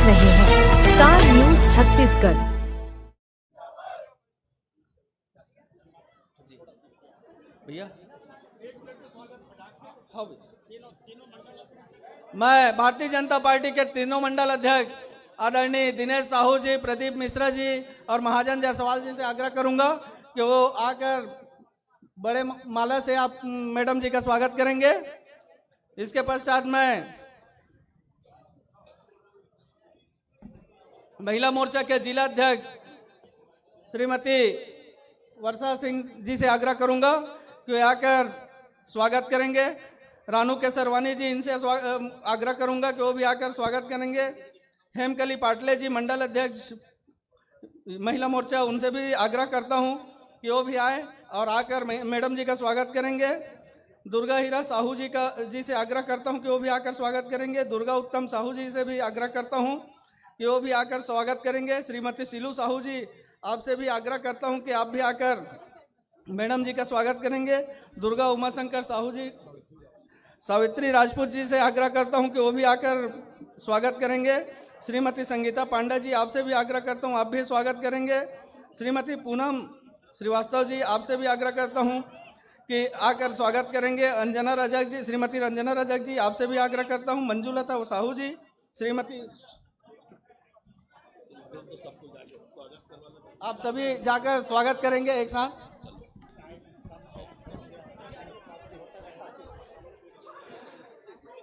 रहे हैं star news Chhattisgarh. भैया मैं भारतीय जनता पार्टी के तीनों मंडल अध्यक्ष आदरणीय दिनेश साहू जी, प्रदीप मिश्रा जी और महाजन जायसवाल जी से आग्रह करूंगा कि वो आकर बड़े माला से आप मैडम जी का स्वागत करेंगे। इसके पश्चात मैं महिला मोर्चा के जिला अध्यक्ष श्रीमती वर्षा सिंह जी से आग्रह करूंगा कि वे आकर स्वागत करेंगे। रानू के सरवानी जी, इनसे आग्रह करूंगा कि वो भी आकर स्वागत करेंगे। हेमकली पाटले जी मंडल अध्यक्ष महिला मोर्चा, उनसे भी आग्रह करता हूं कि वो भी आए और आकर मैडम जी का स्वागत करेंगे। दुर्गा हीरा साहू जी से आग्रह करता हूं कि वो भी आकर स्वागत करेंगे। दुर्गा उत्तम साहू जी से भी आग्रह करता हूं कि वो भी आकर स्वागत करेंगे। श्रीमती सिलू साहू जी, आपसे भी आग्रह करता हूं कि आप भी आकर मैडम जी का स्वागत करेंगे। दुर्गा उमाशंकर साहू जी, सावित्री राजपूत जी से आग्रह करता हूं कि वो भी आकर स्वागत करेंगे। श्रीमती संगीता पांडा जी, आपसे भी आग्रह करता हूं आप भी स्वागत करेंगे। श्रीमती पूनम श्रीवास्तव जी, आपसे भी आग्रह करता हूं कि आकर स्वागत करेंगे। अंजना रजक जी, श्रीमती रंजना रजक जी, आपसे भी आग्रह करता हूं। मंजुलता साहू जी, श्रीमती, आप सभी जाकर स्वागत करेंगे एक साथ।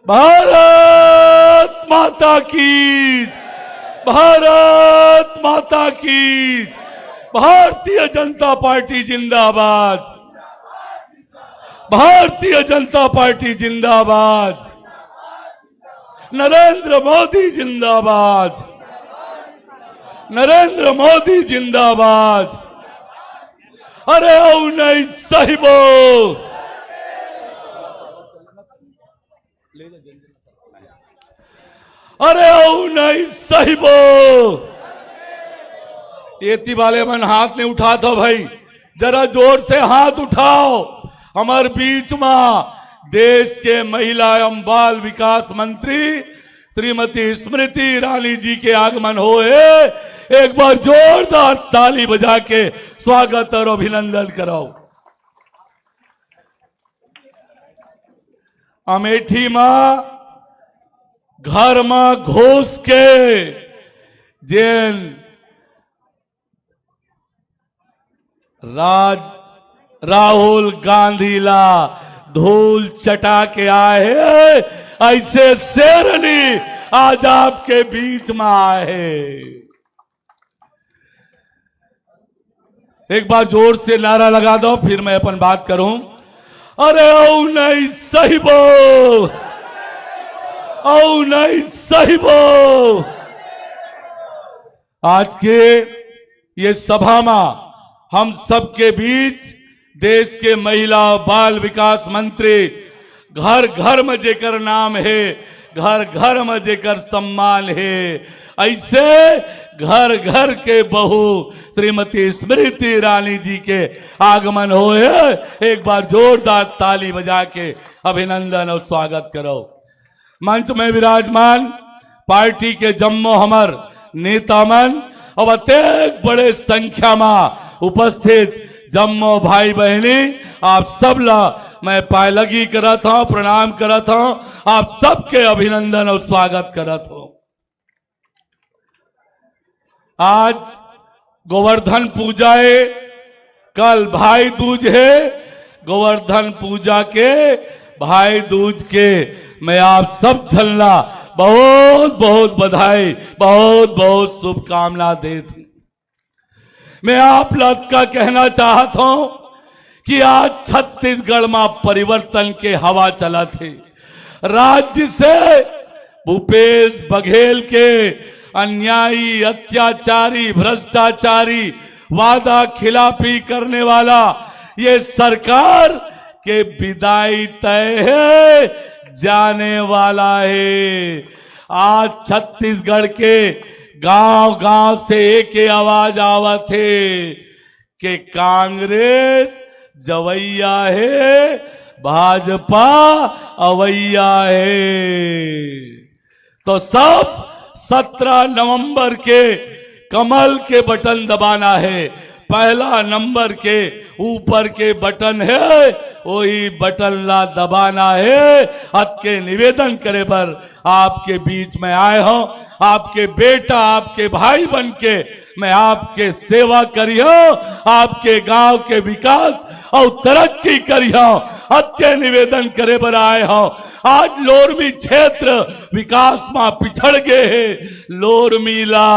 भारत माता की, भारत माता की, भारतीय जनता पार्टी जिंदाबाद, भारतीय जनता पार्टी जिंदाबाद, नरेंद्र मोदी जिंदाबाद, नरेंद्र मोदी जिंदाबाद। अरे ओ नहीं साहिबो, अरे ओ नहीं साहिबो, ये वाले मन हाथ नहीं उठाता भाई, जरा जोर से हाथ उठाओ। हमारे बीच में देश के महिला एवं बाल विकास मंत्री श्रीमती स्मृति ईरानी जी के आगमन होए, एक बार जोरदार ताली बजा के स्वागत और अभिनंदन कराओ। अमेठी में घर में घुस के जेन राहुल गांधी ला धूल चटा के आए हैं, ऐसे शेरनी आज आपके बीच में आए हैं। एक बार जोर से नारा लगा दो, फिर मैं अपन बात करूं। अरे ओ नहीं साहिबो, ओ नहीं साहिबो। आज के ये सभा में हम सबके बीच देश के महिला बाल विकास मंत्री, घर घर में जेकर नाम है, घर घर में जेकर सम्मान है, ऐसे घर घर के बहू श्रीमती स्मृति ईरानी जी के आगमन होए, एक बार जोरदार ताली बजा के अभिनंदन और स्वागत करो। मंच में विराजमान पार्टी के जम्मो हमर नेता मन और अत्यधिक बड़े संख्या में उपस्थित जम्मो भाई बहनी, आप सब ला मैं पायलगी करत हूं, प्रणाम करत हूं, आप सबके अभिनंदन और स्वागत करत हूं। आज गोवर्धन पूजा है, कल भाई दूज है। गोवर्धन पूजा के, भाई दूज के मैं आप सब झल्ला बहुत बहुत बधाई, बहुत बहुत शुभकामना देती। मैं आप लोग का कहना चाहता हूं कि आज छत्तीसगढ़ में परिवर्तन के हवा चला थे। राज्य से भूपेश बघेल के अन्यायी, अत्याचारी, भ्रष्टाचारी, वादा खिलाफी करने वाला ये सरकार के विदाई तय है, जाने वाला है। आज छत्तीसगढ़ के गांव गांव से एक ही आवाज आवत है कि कांग्रेस जवैया है, भाजपा अवैया है। तो सब 17 नवंबर के कमल के बटन दबाना है। पहला नंबर के ऊपर के बटन है, वही बटन ला दबाना है। हद के निवेदन करे पर आपके बीच में आए हो, आपके बेटा, आपके भाई बन के मैं आपके सेवा करियो, आपके गांव के विकास और तरक्की करियो। हद के निवेदन करे पर आए हो। आज लोरमी क्षेत्र विकास में पिछड़ गए है। लोरमीला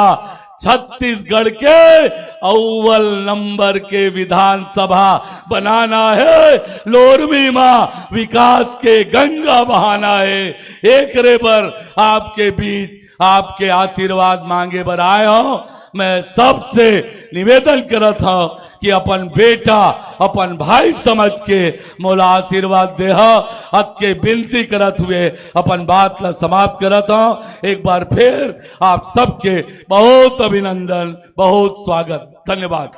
छत्तीसगढ़ के अव्वल नंबर के विधानसभा बनाना है। लोरमी में विकास के गंगा बहाना है। एक रे पर आपके बीच आपके आशीर्वाद मांगे बर आए हो। मैं सबसे निवेदन करत हूं कि अपन बेटा, अपन भाई समझ के मोला आशीर्वाद दे। हद के विनती करत हुए अपन बात ला समाप्त करत हूं। एक बार फिर आप सबके बहुत अभिनंदन, बहुत स्वागत, धन्यवाद।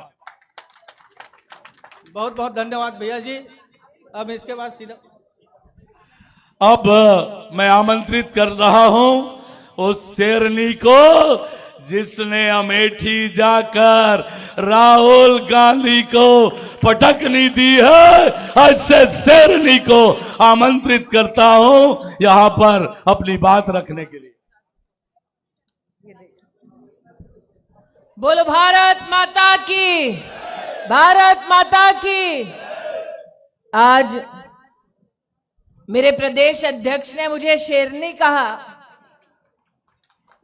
बहुत बहुत धन्यवाद भैया जी। अब इसके बाद सीधा अब मैं आमंत्रित कर रहा हूं उस शेरनी को जिसने अमेठी जाकर राहुल गांधी को पटकनी दी है। ऐसे शेरनी को आमंत्रित करता हूं यहां पर अपनी बात रखने के लिए। बोलो भारत माता की, भारत माता की। आज मेरे प्रदेश अध्यक्ष ने मुझे शेरनी कहा,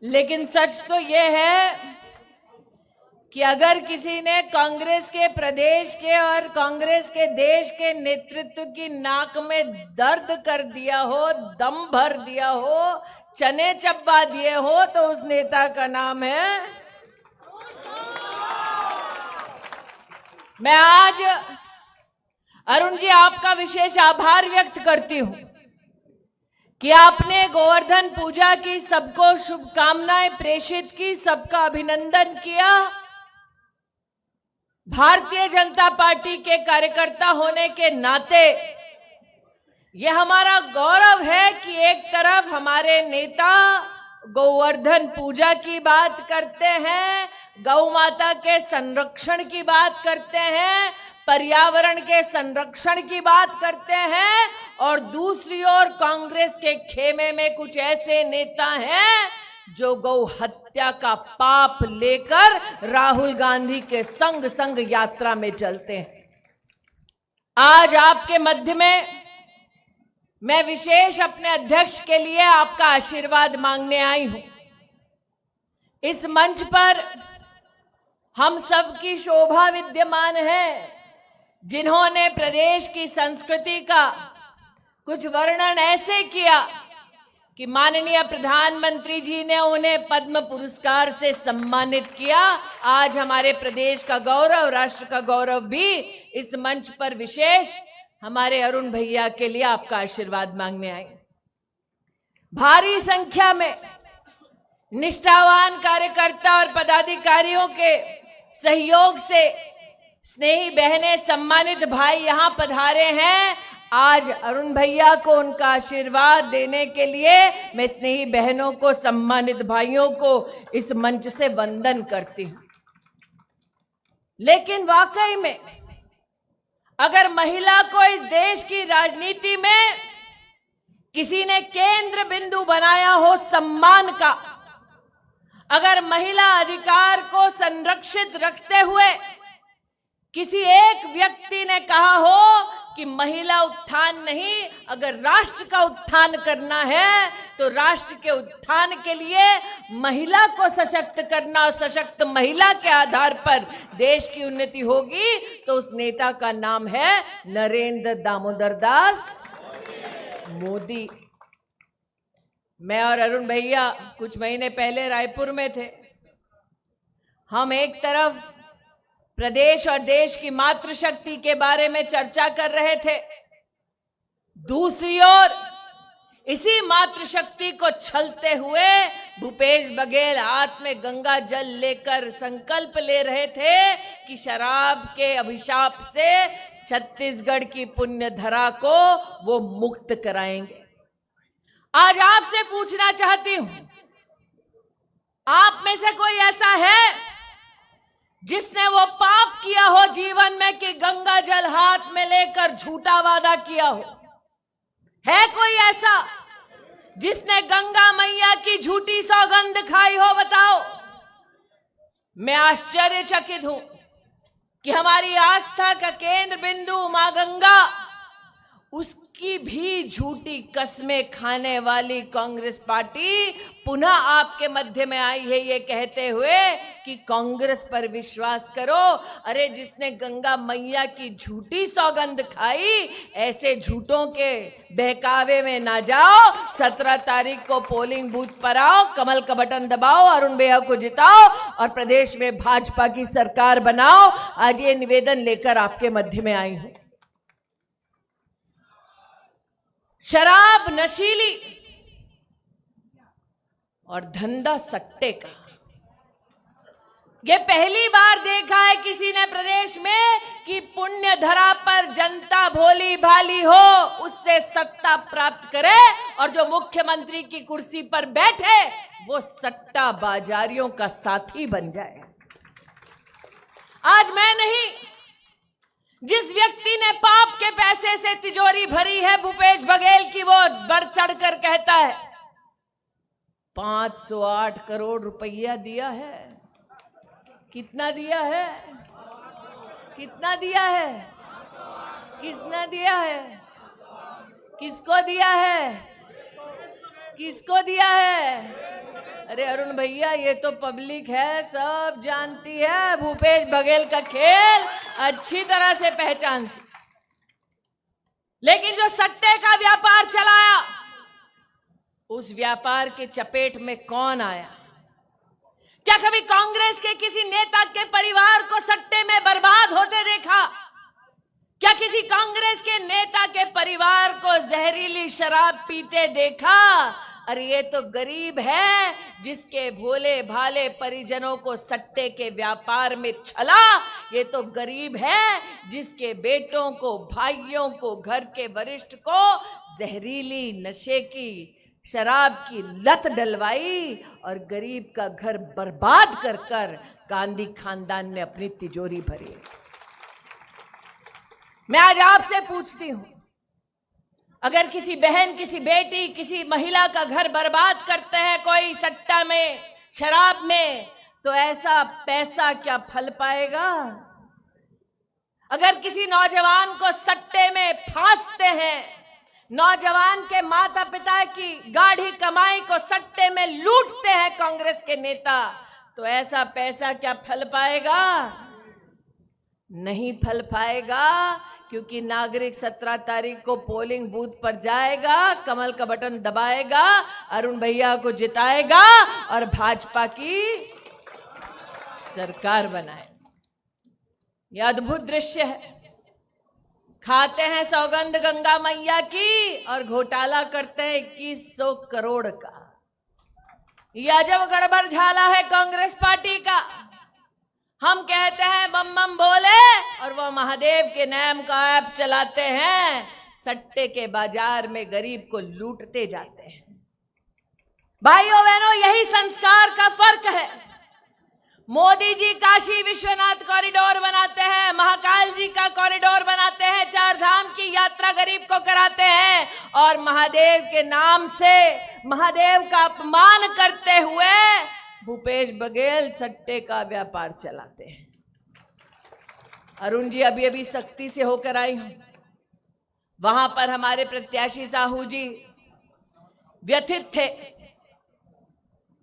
लेकिन सच तो यह है कि अगर किसी ने कांग्रेस के प्रदेश के और कांग्रेस के देश के नेतृत्व की नाक में दर्द कर दिया हो, दम भर दिया हो, चने चब्बा दिए हो, तो उस नेता का नाम है। मैं आज अरुण जी आपका विशेष आभार व्यक्त करती हूं कि आपने गोवर्धन पूजा की, सबको शुभकामनाएं प्रेषित की, सबका अभिनंदन किया। भारतीय जनता पार्टी के कार्यकर्ता होने के नाते यह हमारा गौरव है कि एक तरफ हमारे नेता गोवर्धन पूजा की बात करते हैं, गौ माता के संरक्षण की बात करते हैं, पर्यावरण के संरक्षण की बात करते हैं, और दूसरी ओर कांग्रेस के खेमे में कुछ ऐसे नेता हैं जो गौ हत्या का पाप लेकर राहुल गांधी के संग संग यात्रा में चलते हैं। आज आपके मध्य में मैं विशेष अपने अध्यक्ष के लिए आपका आशीर्वाद मांगने आई हूं। इस मंच पर हम सबकी शोभा विद्यमान है, जिन्होंने प्रदेश की संस्कृति का कुछ वर्णन ऐसे किया कि माननीय प्रधानमंत्री जी ने उन्हें पद्म पुरस्कार से सम्मानित किया। आज हमारे प्रदेश का गौरव, राष्ट्र का गौरव भी इस मंच पर विशेष हमारे अरुण भैया के लिए आपका आशीर्वाद मांगने आए। भारी संख्या में निष्ठावान कार्यकर्ता और पदाधिकारियों के सहयोग से स्नेही बहनें, सम्मानित भाई यहां पधारे हैं। आज अरुण भैया को उनका आशीर्वाद देने के लिए मैं स्नेही बहनों को, सम्मानित भाइयों को इस मंच से वंदन करती हूं। लेकिन वाकई में अगर महिला को इस देश की राजनीति में किसी ने केंद्र बिंदु बनाया हो सम्मान का, अगर महिला अधिकार को संरक्षित रखते हुए किसी एक व्यक्ति ने कहा हो कि महिला उत्थान नहीं, अगर राष्ट्र का उत्थान करना है तो राष्ट्र के उत्थान के लिए महिला को सशक्त करना, और सशक्त महिला के आधार पर देश की उन्नति होगी, तो उस नेता का नाम है नरेंद्र दामोदर दास मोदी। मैं और अरुण भैया कुछ महीने पहले रायपुर में थे। हम एक तरफ प्रदेश और देश की मातृशक्ति के बारे में चर्चा कर रहे थे, दूसरी ओर इसी मातृशक्ति को छलते हुए भूपेश बघेल हाथ में गंगा जल लेकर संकल्प ले रहे थे कि शराब के अभिशाप से छत्तीसगढ़ की पुण्य धरा को वो मुक्त कराएंगे। आज आपसे पूछना चाहती हूं आप में से कोई ऐसा है जिसने वो पाप किया हो जीवन में कि गंगा जल हाथ में लेकर झूठा वादा किया हो? है कोई ऐसा जिसने गंगा मैया की झूठी सौगंध खाई हो? बताओ। मैं आश्चर्यचकित हूं कि हमारी आस्था का केंद्र बिंदु मां गंगा, उसकी भी झूठी कस्में खाने वाली कांग्रेस पार्टी पुनः आपके मध्य में आई है ये कहते हुए कि कांग्रेस पर विश्वास करो। अरे जिसने गंगा मैया की झूठी सौगंध खाई, ऐसे झूठों के बहकावे में ना जाओ। 17 तारीख को पोलिंग बूथ पर आओ, कमल का बटन दबाओ, अरुण भैया को जिताओ और प्रदेश में भाजपा की सरकार बनाओ। आज ये निवेदन लेकर आपके मध्य में आई हूं। शराब नशीली और धंधा सट्टे का, ये पहली बार देखा है किसी ने प्रदेश में कि पुण्य धरा पर जनता भोली भाली हो, उससे सत्ता प्राप्त करे और जो मुख्यमंत्री की कुर्सी पर बैठे वो सट्टा बाजारियों का साथी बन जाए। आज मैं नहीं, जिस व्यक्ति ने पाप के पैसे से तिजोरी भरी है भूपेश बघेल की, वो बढ़ चढ़कर कहता है 508 करोड़ रुपया दिया है। कितना दिया है? कितना दिया है? किसने दिया है? किसको दिया है? किसको दिया है? अरे अरुण भैया, ये तो पब्लिक है, सब जानती है, भूपेश बघेल का खेल अच्छी तरह से पहचानती। लेकिन जो सट्टे का व्यापार चलाया, उस व्यापार के चपेट में कौन आया? क्या कभी कांग्रेस के किसी नेता के परिवार को सट्टे में बर्बाद होते देखा? क्या किसी कांग्रेस के नेता के परिवार को जहरीली शराब पीते देखा? अरे ये तो गरीब है जिसके भोले भाले परिजनों को सट्टे के व्यापार में छला। ये तो गरीब है जिसके बेटों को, भाइयों को, घर के वरिष्ठ को जहरीली नशे की, शराब की लत डलवाई और गरीब का घर बर्बाद कर कर गांधी खानदान ने अपनी तिजोरी भरी। मैं आज आपसे पूछती हूं, अगर किसी बहन, किसी बेटी, किसी महिला का घर बर्बाद करते हैं कोई सट्टा में, शराब में, तो ऐसा पैसा क्या फल पाएगा? अगर किसी नौजवान को सट्टे में फांसते हैं, नौजवान के माता पिता की गाढ़ी कमाई को सट्टे में लूटते हैं कांग्रेस के नेता, तो ऐसा पैसा क्या फल पाएगा? नहीं फल पाएगा, क्योंकि नागरिक 17 तारीख को पोलिंग बूथ पर जाएगा, कमल का बटन दबाएगा, अरुण भैया को जिताएगा और भाजपा की सरकार बनाए। यह अद्भुत दृश्य है। खाते हैं सौगंध गंगा मैया की और घोटाला करते हैं 2100 करोड़ का। यह अजब गड़बड़ झाला है कांग्रेस पार्टी का। हम कहते हैं बम बम बोले और वो महादेव के नाम का ऐप चलाते हैं, सट्टे के बाजार में गरीब को लूटते जाते हैं। भाइयों बहनों, यही संस्कार का फर्क है। मोदी जी काशी विश्वनाथ कॉरिडोर बनाते हैं, महाकाल जी का कॉरिडोर बनाते हैं, 4 धाम की यात्रा गरीब को कराते हैं और महादेव के नाम से महादेव का अपमान करते हुए भूपेश बघेल सट्टे का व्यापार चलाते हैं। अरुण जी अभी अभी सख्ती से होकर आई हूं, वहां पर हमारे प्रत्याशी साहू जी व्यथित थे।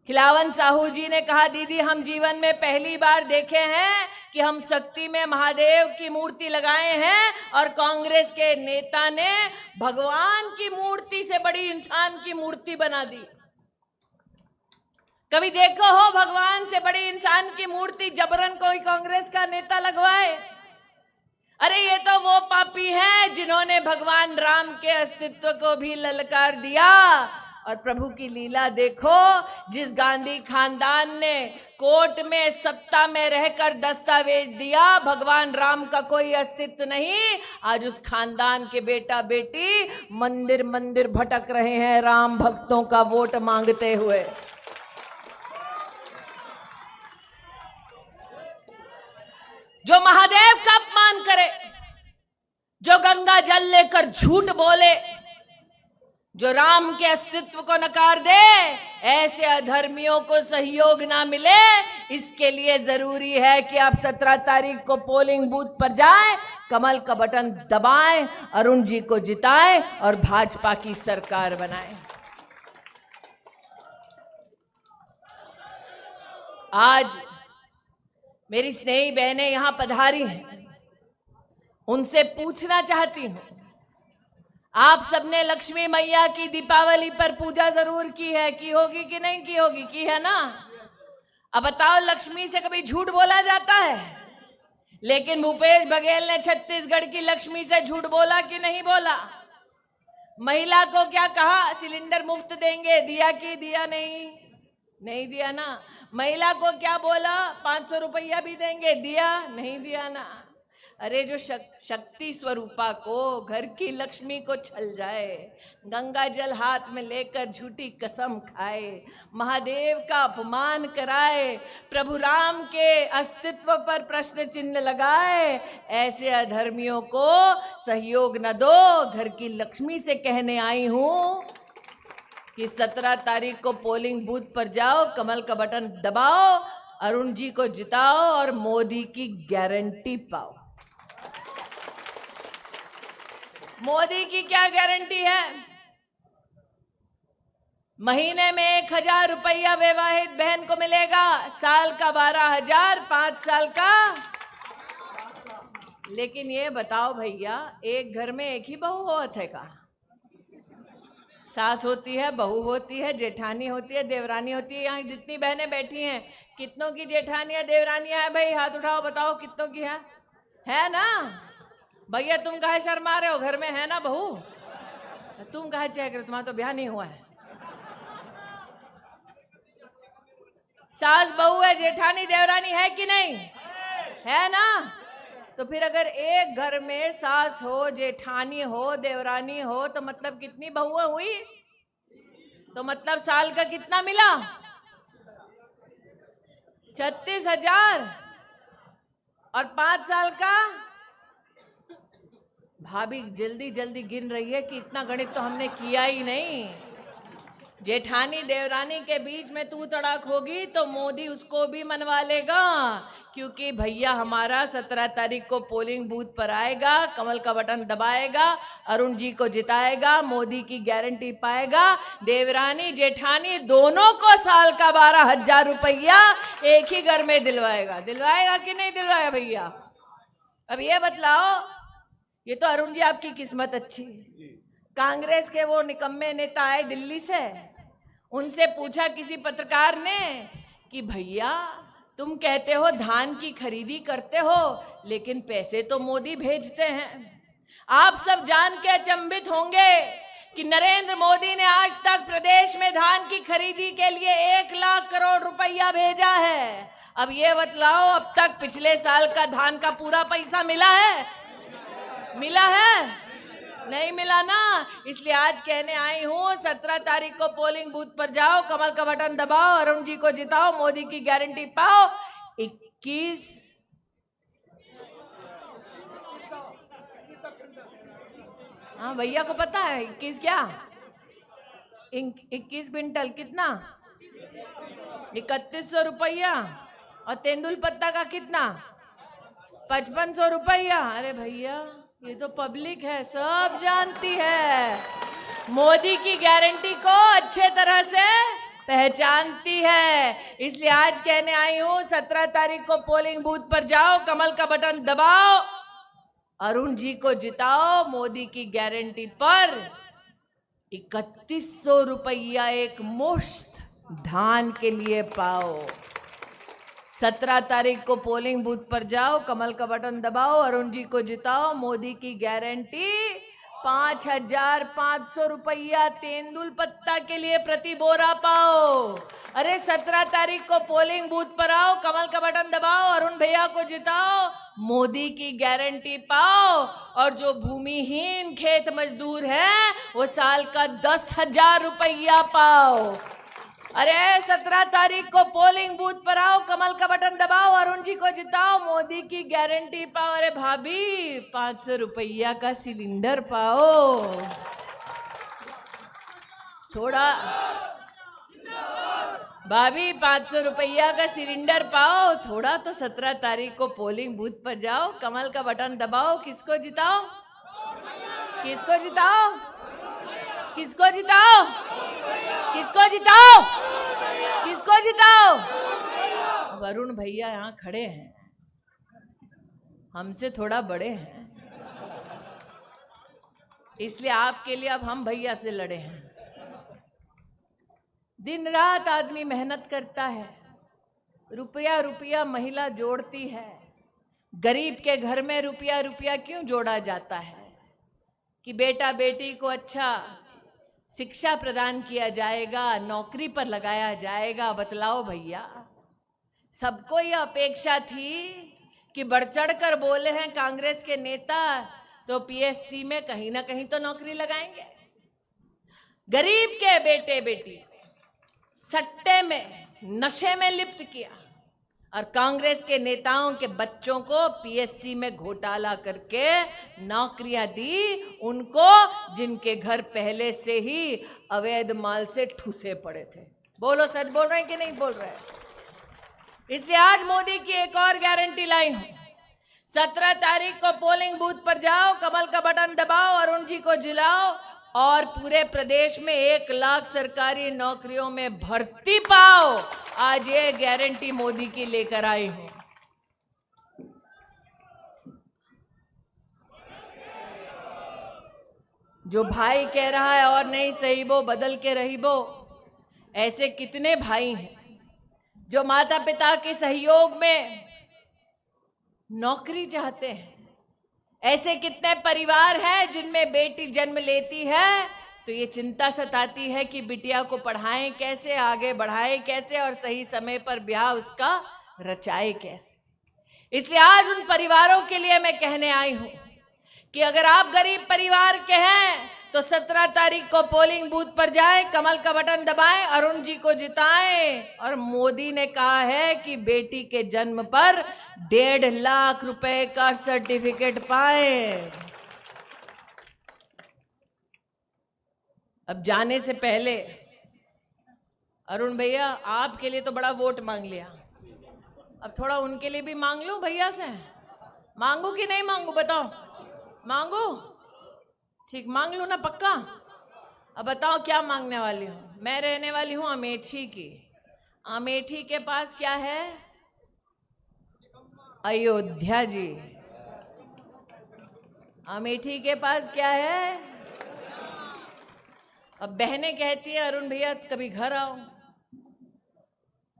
खिलावन साहू जी ने कहा, दीदी हम जीवन में पहली बार देखे हैं कि हम शक्ति में महादेव की मूर्ति लगाए हैं और कांग्रेस के नेता ने भगवान की मूर्ति से बड़ी इंसान की मूर्ति बना दी। कभी देखो हो भगवान से बड़ी इंसान की मूर्ति जबरन कोई कांग्रेस का नेता लगवाए? अरे ये तो वो पापी हैं जिन्होंने भगवान राम के अस्तित्व को भी ललकार दिया। और प्रभु की लीला देखो, जिस गांधी खानदान ने कोर्ट में सत्ता में रहकर दस्तावेज दिया भगवान राम का कोई अस्तित्व नहीं, आज उस खानदान के बेटा बेटी मंदिर मंदिर भटक रहे हैं राम भक्तों का वोट मांगते हुए। जो महादेव का अपमान करे, जो गंगा जल लेकर झूठ बोले, जो राम के अस्तित्व को नकार दे, ऐसे अधर्मियों को सहयोग ना मिले। इसके लिए जरूरी है कि आप 17 तारीख को पोलिंग बूथ पर जाएं, कमल का बटन दबाएं, अरुण जी को जिताएं और भाजपा की सरकार बनाएं। आज मेरी स्नेही बहनें यहां पधारी हैं, उनसे पूछना चाहती हूं, आप सबने लक्ष्मी मैया की दीपावली पर पूजा जरूर की है, की होगी कि नहीं की होगी? की है ना? अब बताओ, लक्ष्मी से कभी झूठ बोला जाता है? लेकिन भूपेश बघेल ने छत्तीसगढ़ की लक्ष्मी से झूठ बोला कि नहीं बोला? महिला को क्या कहा? सिलेंडर मुफ्त देंगे, दिया कि दिया? नहीं दिया ना। महिला को क्या बोला? 500 रुपया भी देंगे, दिया? नहीं दिया ना। अरे जो शक्ति स्वरूपा को, घर की लक्ष्मी को छल जाए, गंगा जल हाथ में लेकर झूठी कसम खाए, महादेव का अपमान कराए, प्रभु राम के अस्तित्व पर प्रश्न चिन्ह लगाए, ऐसे अधर्मियों को सहयोग न दो। घर की लक्ष्मी से कहने आई हूं कि 17 तारीख को पोलिंग बूथ पर जाओ, कमल का बटन दबाओ, अरुण जी को जिताओ और मोदी की गारंटी पाओ। मोदी की क्या गारंटी है? महीने में 1,000 रुपया विवाहित बहन को मिलेगा, साल का 12,000, 5 साल का। लेकिन ये बताओ भैया, एक घर में एक ही बहू होत है का? सास होती है, बहू होती है, जेठानी होती है, देवरानी होती है। यहाँ जितनी बहनें बैठी हैं, कितनों की जेठानियां देवरानियां है भाई? हाथ उठाओ, बताओ कितनों की है ना? भैया तुम कहे शर्मा रहे हो? घर में है ना बहू? तुम कहे चेक रहे, तुम्हारा तो ब्याह नहीं हुआ है। सास बहू है, जेठानी देवरानी है कि नहीं? है ना? तो फिर अगर एक घर में सास हो, जेठानी हो, देवरानी हो, तो मतलब कितनी बहुएं हुई? तो मतलब साल का कितना मिला? 36,000। और 5 साल का? भाभी जल्दी जल्दी गिन रही है कि इतना गणित तो हमने किया ही नहीं। जेठानी देवरानी के बीच में तू तड़ाक होगी तो मोदी उसको भी मनवा लेगा, क्योंकि भैया हमारा 17 तारीख को पोलिंग बूथ पर आएगा, कमल का बटन दबाएगा, अरुण जी को जिताएगा, मोदी की गारंटी पाएगा, देवरानी जेठानी दोनों को साल का 12,000 रुपया एक ही घर में दिलवाएगा। दिलवाएगा कि नहीं दिलवाएगा भैया? अब ये बतलाओ, ये तो अरुण जी आपकी किस्मत अच्छी। कांग्रेस के वो निकम्मे नेता आए दिल्ली से, उनसे पूछा किसी पत्रकार ने कि भैया तुम कहते हो धान की खरीदी करते हो, लेकिन पैसे तो मोदी भेजते हैं। आप सब जान के अचंभित होंगे कि नरेंद्र मोदी ने आज तक प्रदेश में धान की खरीदी के लिए 1 लाख करोड़ रुपया भेजा है। अब ये बतलाओ, अब तक पिछले साल का धान का पूरा पैसा मिला है? मिला है? नहीं मिला ना। इसलिए आज कहने आई हूं, 17 तारीख को पोलिंग बूथ पर जाओ, कमल का बटन दबाओ, अरुण जी को जिताओ, मोदी की गारंटी पाओ। 21 हाँ भैया को पता है 21 क्या? 21 क्विंटल कितना? 3100 रुपया। और तेंदुल पत्ता का कितना? 5500 रुपया। अरे भैया ये तो पब्लिक है, सब जानती है, मोदी की गारंटी को अच्छे तरह से पहचानती है। इसलिए आज कहने आई हूं, 17 तारीख को पोलिंग बूथ पर जाओ, कमल का बटन दबाओ, अरुण जी को जिताओ, मोदी की गारंटी पर 3100 रुपया एक मुश्त धान के लिए पाओ। 17 तारीख को पोलिंग बूथ पर जाओ, कमल का बटन दबाओ, अरुण जी को जिताओ, मोदी की गारंटी 5,500 रुपया तेंदुल पत्ता के लिए प्रति बोरा पाओ। अरे 17 तारीख को पोलिंग बूथ पर आओ, कमल का बटन दबाओ, अरुण भैया को जिताओ, मोदी की गारंटी पाओ। और जो भूमिहीन खेत मजदूर है वो साल का 10,000 रुपया पाओ। अरे 17 तारीख को पोलिंग बूथ पर आओ, कमल का बटन दबाओ, अरुण जी को जिताओ, मोदी की गारंटी पाओ। अरे भाभी 500 रुपया का सिलेंडर पाओ। थोड़ा भाभी 500 रुपया का सिलेंडर पाओ, थोड़ा तो 17 तारीख को पोलिंग बूथ पर जाओ, कमल का बटन दबाओ। किसको जिताओ? किसको जिताओ? किसको जिताओ? किसको जिताओ? किसको जिताओ? अब अरुण भैया यहाँ खड़े हैं, हमसे थोड़ा बड़े हैं, इसलिए आपके लिए अब हम भैया से लड़े हैं। दिन रात आदमी मेहनत करता है, रुपया रुपया महिला जोड़ती है। गरीब के घर में रुपया रुपया क्यों जोड़ा जाता है? कि बेटा बेटी को अच्छा शिक्षा प्रदान किया जाएगा, नौकरी पर लगाया जाएगा। बतलाओ भैया, सबको यह अपेक्षा थी कि बढ़ चढ़ कर बोले हैं कांग्रेस के नेता तो पीएससी में कहीं ना कहीं तो नौकरी लगाएंगे। गरीब के बेटे बेटी सट्टे में, नशे में लिप्त किया और कांग्रेस के नेताओं के बच्चों को पीएससी में घोटाला करके नौकरियां दी उनको, जिनके घर पहले से ही अवैध माल से ठूसे पड़े थे। बोलो, सच बोल रहे हैं कि नहीं बोल रहे हैं? इसलिए आज मोदी की एक और गारंटी लाई हूं। 17 तारीख को पोलिंग बूथ पर जाओ, कमल का बटन दबाओ, अरुण जी को जिलाओ और पूरे प्रदेश में 1 लाख सरकारी नौकरियों में भर्ती पाओ। आज ये गारंटी मोदी की लेकर आई हूं। जो भाई कह रहा है और नहीं सही वो बदल के रही वो, ऐसे कितने भाई हैं जो माता पिता के सहयोग में नौकरी चाहते हैं? ऐसे कितने परिवार हैं जिनमें बेटी जन्म लेती है तो ये चिंता सताती है कि बिटिया को पढ़ाएं कैसे, आगे बढ़ाएं कैसे और सही समय पर ब्याह उसका रचाए कैसे। इसलिए आज उन परिवारों के लिए मैं कहने आई हूं कि अगर आप गरीब परिवार के हैं तो 17 तारीख को पोलिंग बूथ पर जाएं, कमल का बटन दबाएं, अरुण जी को जिताएं। और मोदी ने कहा है कि बेटी के जन्म पर 1.5 लाख रुपए का सर्टिफिकेट पाए। अब जाने से पहले अरुण भैया आपके लिए तो बड़ा वोट मांग लिया, अब थोड़ा उनके लिए भी मांग लूं भैया से। मांगू कि नहीं मांगू बताओ? मांगू? ठीक, मांग लूं ना पक्का? अब बताओ क्या मांगने वाली हूँ? मैं रहने वाली हूँ अमेठी की। अमेठी के पास क्या है? अयोध्या जी। अमेठी के पास क्या है? अब बहनें कहती हैं अरुण भैया कभी घर आओ,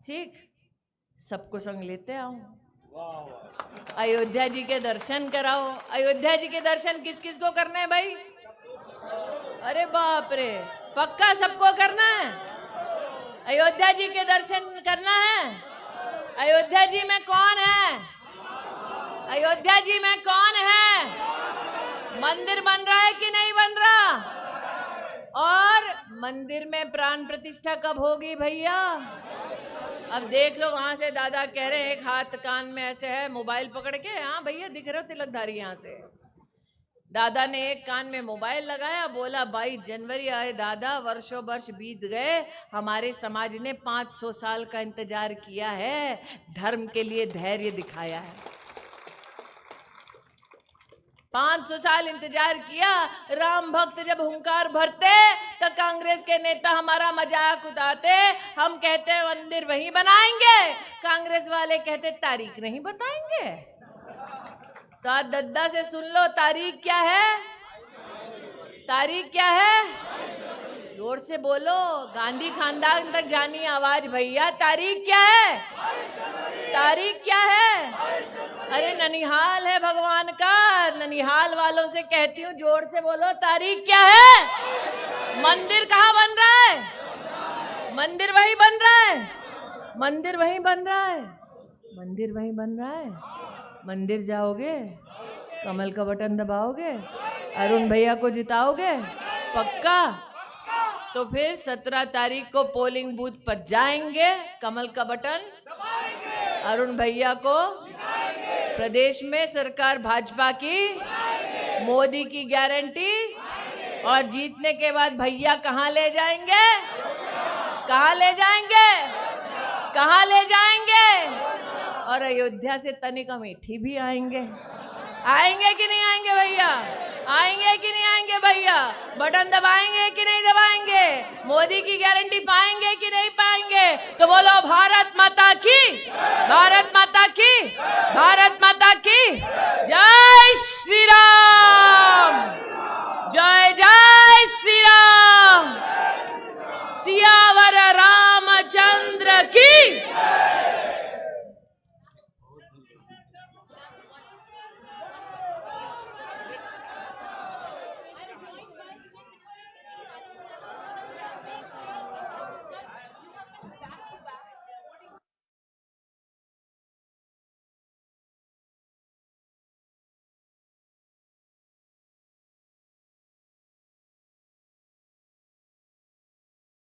ठीक, सबको संग लेते आओ, अयोध्या जी के दर्शन कराओ। अयोध्या जी के दर्शन किस किस को करना है भाई? अरे बाप रे, पक्का सबको करना है? अयोध्या जी के दर्शन करना है? अयोध्या जी में कौन है? अयोध्या जी में कौन है? मंदिर बन रहा है कि नहीं बन रहा? और मंदिर में प्राण प्रतिष्ठा कब होगी भैया? अब देख लो, वहां से दादा कह रहे हैं, एक हाथ कान में ऐसे है मोबाइल पकड़ के। हाँ भैया दिख रहे हो तिलकधारी, यहाँ से दादा ने एक कान में मोबाइल लगाया, बोला 22 जनवरी आए दादा, वर्षों वर्ष बीत गए, हमारे समाज ने 500 साल का इंतजार किया है, धर्म के लिए धैर्य दिखाया है। 500 साल इंतजार किया। राम भक्त जब हुंकार भरते तो कांग्रेस के नेता हमारा मजाक उड़ाते। हम कहते मंदिर वहीं बनाएंगे, कांग्रेस वाले कहते तारीख नहीं बताएंगे। तो आज दद्दा से सुन लो, तारीख क्या है? तारीख क्या है? जोर से बोलो, गांधी खानदान तक जानी आवाज भैया। तारीख क्या है? तारीख क्या है? अरे ननिहाल है भगवान का, ननिहाल वालों से कहती हूँ जोर से बोलो, तारीख क्या है? मंदिर कहाँ बन रहा है? मंदिर वही बन रहा है, मंदिर वही बन रहा है, मंदिर वही बन रहा है। मंदिर जाओगे, कमल का बटन दबाओगे, अरुण भैया को जिताओगे, पक्का? तो फिर 17 तारीख को पोलिंग बूथ पर जाएंगे, कमल का बटन अरुण भैया को, प्रदेश में सरकार भाजपा की, मोदी की गारंटी, और जीतने के बाद भैया कहां ले जाएंगे, कहां ले जाएंगे, कहां ले जाएंगे, और अयोध्या से तनिक अमेठी भी आएंगे। आएंगे कि नहीं आएंगे भैया, आएंगे कि नहीं आएंगे भैया, बटन दबाएंगे कि नहीं दबाएंगे, मोदी की गारंटी पाएंगे कि नहीं पाएंगे। तो बोलो भारत माता की, भारत माता की, भारत माता की जय श्री राम, जय जय